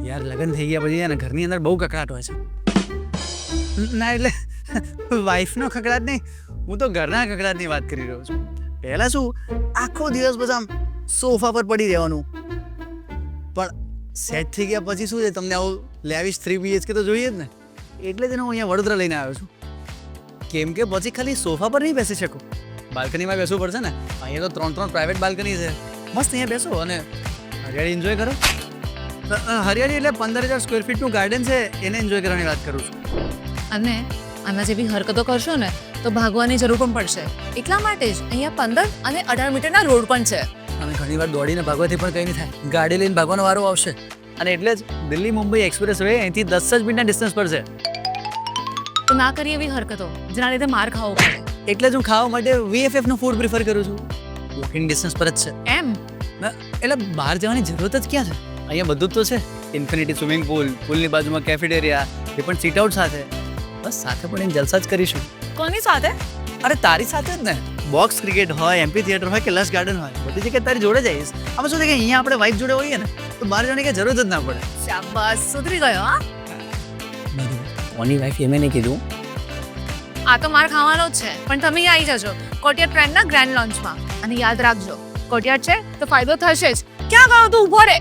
યાર લગ્ન થઈ ગયા પછી ને ઘરની અંદર બહુ કકડાટ હોય છે. ના એટલે વાઈફનો કકડાટ નહીં, હું તો ઘરના કકડાટની વાત કરી રહ્યો છું. પહેલાં શું આખો દિવસ બસ આમ સોફા પર પડી રહેવાનું, પણ સેટ થઈ ગયા પછી શું છે, તમને આવું લેવિશ 3 BHK તો જોઈએ જ ને. એટલે જ હું અહીંયા વડોદરા લઈને આવ્યો છું. કેમ કે પછી ખાલી સોફા પર નહીં બેસી શકું, બાલ્કનીમાં બેસવું પડશે ને. અહીંયા તો 3 પ્રાઇવેટ બાલ્કની છે, મસ્ત અહીંયા બેસો અને હરિયાળી એન્જોય કરો. હરિયાળી એટલે 15,000 સ્ક્વેર ફીટનું ગાર્ડન છે, એને એન્જોય કરવાની વાત કરું છું. અને આના જેવી હરકતો કરશો ને તો ભાગવાની જરૂર પણ પડશે. એટલા માટે જ અહીંયા 15 અને 18 મીટરના રોડ પણ છે. અને ઘણી વાર દોડીને ભાગવાથી પણ કંઈ નહીં થાય, ગાડી લઈને ભાગવાનો વારો આવશે. અને એટલે જ દિલ્હી મુંબઈ એક્સપ્રેસ વે અહીંથી 10 જ મિનિટના ડિસ્ટન્સ પર છે. તો ના કરીએ એવી હરકતો જેના લીધે માર ખાવો પડે. એટલે જ હું ખાવા માટે VFFનું ફૂડ પ્રિફર કરું છું. વોકિંગ ડિસ્ટન્સ પર જ છે. એમ એટલે બહાર જવાની જરૂરત જ ક્યાં છે, અહીંયા બધું જ તો છે. ઇન્ફિનિટી સ્વિમિંગ પુલ, પુલની બાજુમાં કેફેટેરિયા, એ પણ સીટ આઉટ સાથે. બસ સાથે પણ જલસા જ કરીશું. કોની સાથે? અરે તારી સાથે જ ને. બોક્સ ક્રિકેટ હોય, એમ્પી થિયેટર હોય કે લશ ગાર્ડન હોય, બધી જગ્યાએ તારી જોડે જઈશ. આમાં શું છે કે અહીંયા આપણે વાઈફ જોડે હોઈએ ને તો બહાર જવાની કંઈ જરૂર જ ના પડે. શાબાશ, સુધરી ગયો. હા, કોની વાઈફ એમ નહીં કીધું. આ તો માર ખાવાનો જ છે, પણ તમે આવી જજો કોટિયાર ટ્રેન્ડના ગ્રેન્ડ લોન્ચમાં. અને યાદ રાખજો, કોટિયાર છે તો ફાયદો થશે જ. ક્યાં ગયો તું? ઊભો રે.